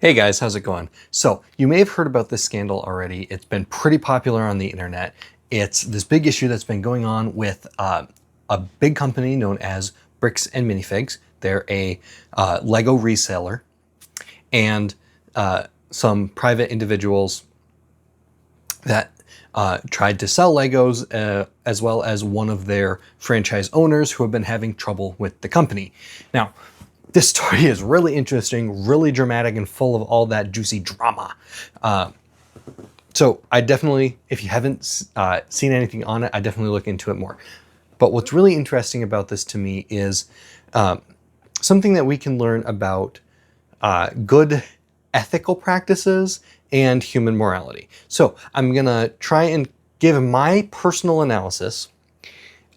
Hey guys, how's it going? So, you may have heard about this scandal already. It's been pretty popular on the internet. It's this big issue that's been going on with a big company known as Bricks and Minifigs. They're a Lego reseller, and some private individuals that tried to sell Legos, as well as one of their franchise owners who have been having trouble with the company. Now, this story is really interesting, really dramatic, and full of all that juicy drama. So I definitely, if you haven't seen anything on it, I definitely look into it more. But what's really interesting about this to me is something that we can learn about good ethical practices and human morality. So I'm gonna try and give my personal analysis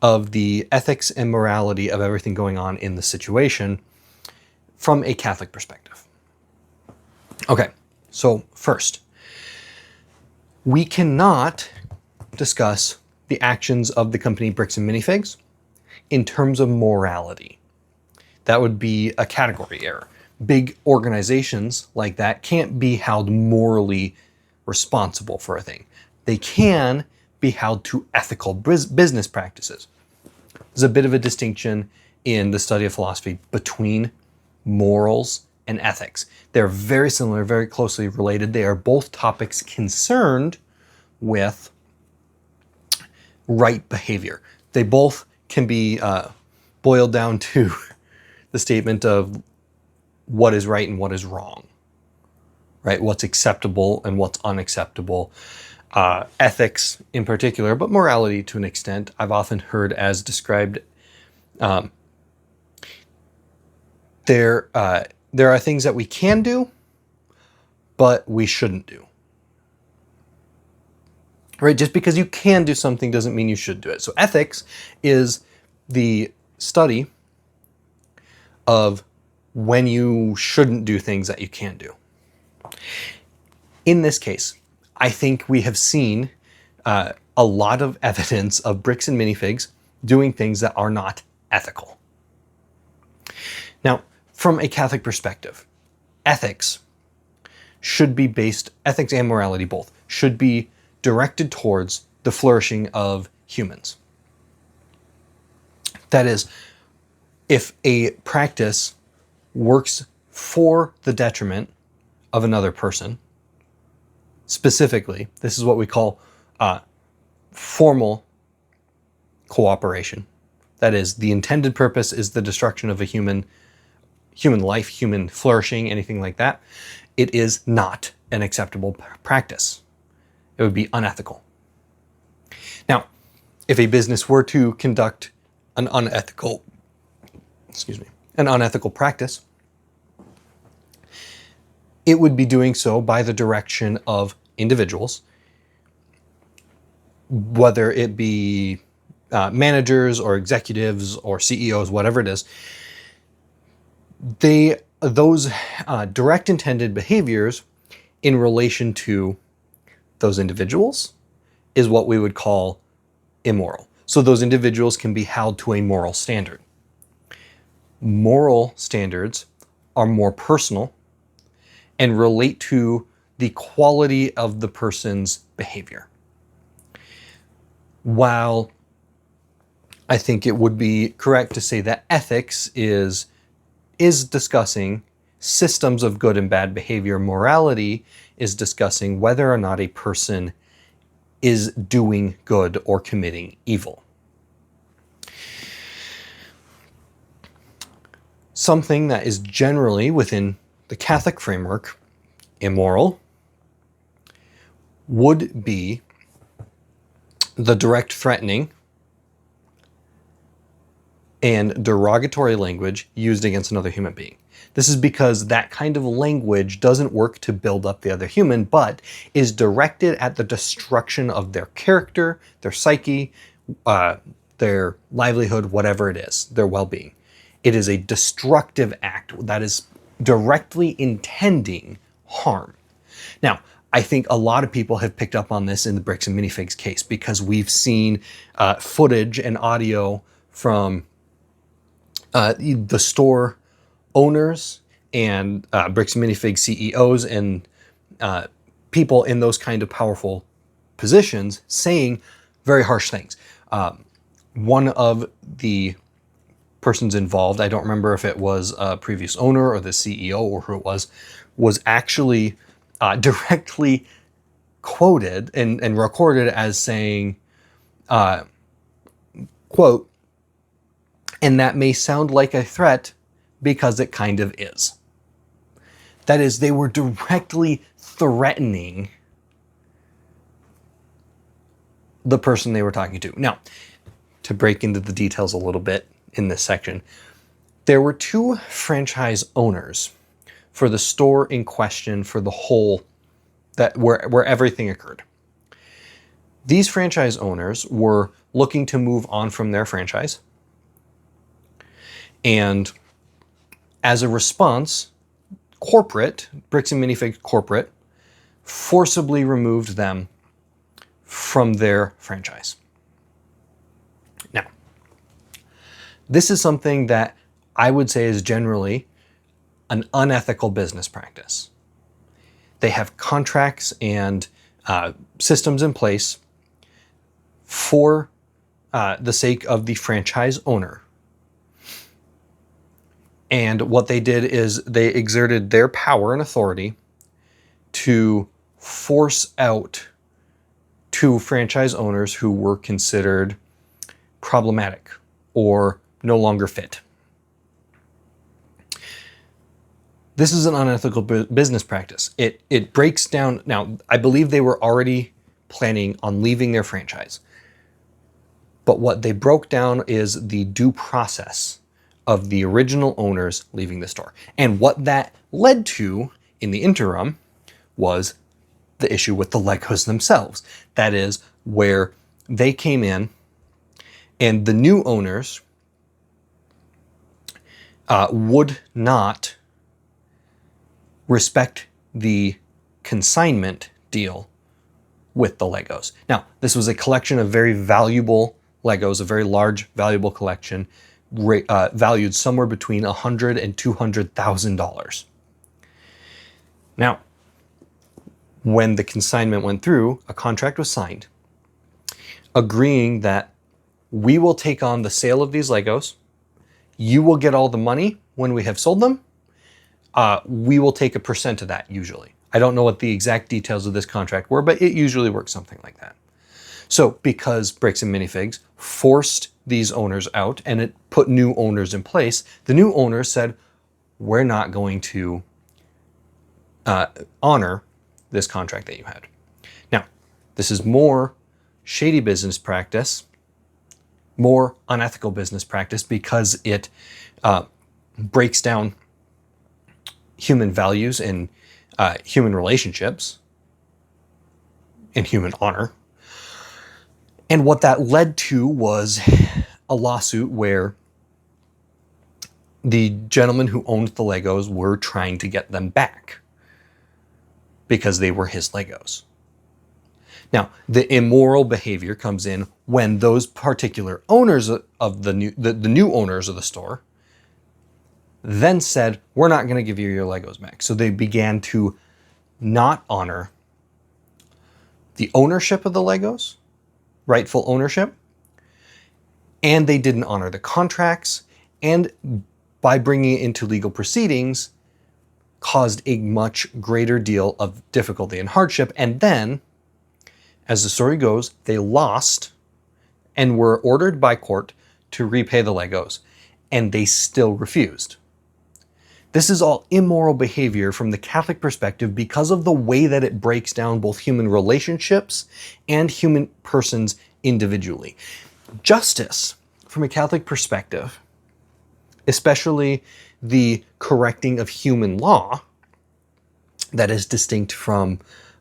of the ethics and morality of everything going on in the situation from a Catholic perspective. Okay, so first, we cannot discuss the actions of the company Bricks and Minifigs in terms of morality. That would be a category error. Big organizations like that can't be held morally responsible for a thing. They can be held to ethical business practices. There's a bit of a distinction in the study of philosophy between morals and ethics. They're very similar, very closely related. They are both topics concerned with right behavior. They both can be boiled down to the statement of what is right and what is wrong, right? What's acceptable and what's unacceptable. Ethics in particular, but morality to an extent, I've often heard as described. There are things that we can do, but we shouldn't do. Right? Just because you can do something doesn't mean you should do it. So ethics is the study of when you shouldn't do things that you can do. In this case, I think we have seen a lot of evidence of Bricks and Minifigs doing things that are not ethical. Now, from a Catholic perspective, ethics and morality both, should be directed towards the flourishing of humans. That is, if a practice works for the detriment of another person, specifically, this is what we call formal cooperation. That is, the intended purpose is the destruction of a human life, human flourishing, anything like that. It is not an acceptable practice. It would be unethical. Now, if a business were to conduct an unethical practice, it would be doing so by the direction of individuals, whether it be managers or executives or CEOs, whatever it is. Those direct intended behaviors in relation to those individuals is what we would call immoral. So those individuals can be held to a moral standard. Moral standards are more personal and relate to the quality of the person's behavior. While I think it would be correct to say that ethics is discussing systems of good and bad behavior, morality is discussing whether or not a person is doing good or committing evil. Something that is generally within the Catholic framework immoral would be the direct threatening and derogatory language used against another human being. This is because that kind of language doesn't work to build up the other human, but is directed at the destruction of their character, their psyche, their livelihood, whatever it is, their well-being. It is a destructive act that is directly intending harm. Now, I think a lot of people have picked up on this in the Bricks and Minifigs case because we've seen footage and audio from the store owners and Bricks and Minifigs CEOs and people in those kind of powerful positions saying very harsh things. One of the persons involved, I don't remember if it was a previous owner or the CEO or who it was actually directly quoted and recorded as saying, quote, "And that may sound like a threat because it kind of is." That is, they were directly threatening the person they were talking to. Now, to break into the details a little bit in this section, there were two franchise owners for the store in question, for the whole, that where everything occurred. These franchise owners were looking to move on from their franchise. And as a response, Bricks and Minifigs corporate, forcibly removed them from their franchise. Now, this is something that I would say is generally an unethical business practice. They have contracts and systems in place for the sake of the franchise owner. And what they did is they exerted their power and authority to force out two franchise owners who were considered problematic or no longer fit. This is an unethical business practice. It breaks down. Now, I believe they were already planning on leaving their franchise. But what they broke down is the due process of the original owners leaving the store. And what that led to in the interim was the issue with the Legos themselves. That is where they came in and the new owners would not respect the consignment deal with the Legos. Now, this was a collection of very valuable Legos, a very large, valuable collection, valued somewhere between $100,000 and $200,000. Now, when the consignment went through, a contract was signed agreeing that we will take on the sale of these Legos. You will get all the money when we have sold them. We will take a percent of that usually. I don't know what the exact details of this contract were, but it usually works something like that. So because Bricks and Minifigs forced these owners out and it put new owners in place, the new owners said, we're not going to honor this contract that you had. Now, this is more shady business practice, more unethical business practice, because it breaks down human values and human relationships and human honor. And what that led to was a lawsuit where the gentleman who owned the Legos were trying to get them back because they were his Legos. Now, the immoral behavior comes in when those particular owners of the new owners of the store then said, we're not going to give you your Legos back. So they began to not honor the ownership of the Legos, rightful ownership, and they didn't honor the contracts, and by bringing it into legal proceedings, caused a much greater deal of difficulty and hardship. And then, as the story goes, they lost and were ordered by court to repay the Legos, and they still refused. This is all immoral behavior from the Catholic perspective because of the way that it breaks down both human relationships and human persons individually. Justice, from a Catholic perspective, especially the correcting of human law that is distinct from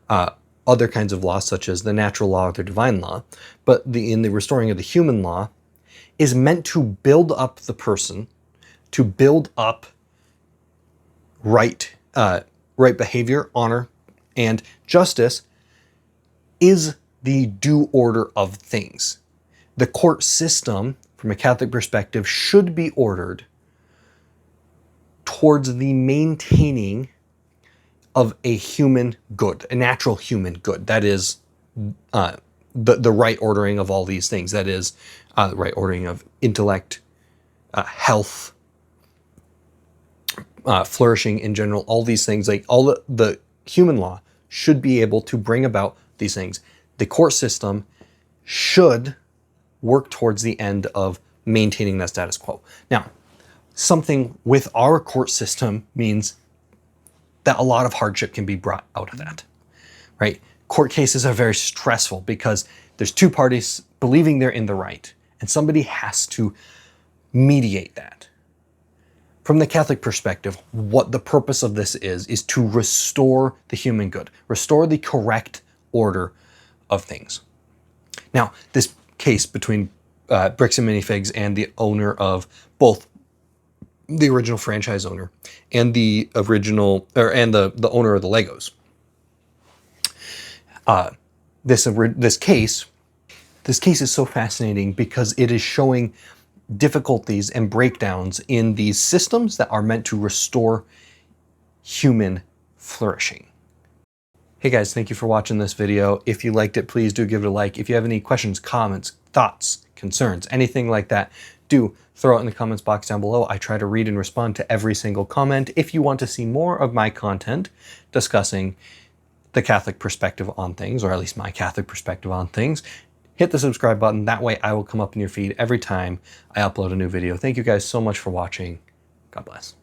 other kinds of law, such as the natural law or the divine law, but in the restoring of the human law, is meant to build up the person, to build up right behavior, honor, and justice is the due order of things. The court system, from a Catholic perspective, should be ordered towards the maintaining of a human good, a natural human good. That is the right ordering of all these things. That is the right ordering of intellect, health, flourishing in general, all these things, like all the human law should be able to bring about these things. The court system should work towards the end of maintaining that status quo. Now, something with our court system means that a lot of hardship can be brought out of that, right? Court cases are very stressful because there's two parties believing they're in the right, and somebody has to mediate that. From the Catholic perspective, what the purpose of this is to restore the human good, restore the correct order of things. Now, this case between Bricks and Minifigs and the owner of both the original franchise owner and the original, the owner of the Legos. This case is so fascinating because it is showing difficulties and breakdowns in these systems that are meant to restore human flourishing. Hey guys, thank you for watching this video. If you liked it, please do give it a like. If you have any questions, comments, thoughts, concerns, anything like that, do throw it in the comments box down below. I try to read and respond to every single comment. If you want to see more of my content discussing the Catholic perspective on things, or at least my Catholic perspective on things, hit the subscribe button. That way I will come up in your feed every time I upload a new video. Thank you guys so much for watching. God bless.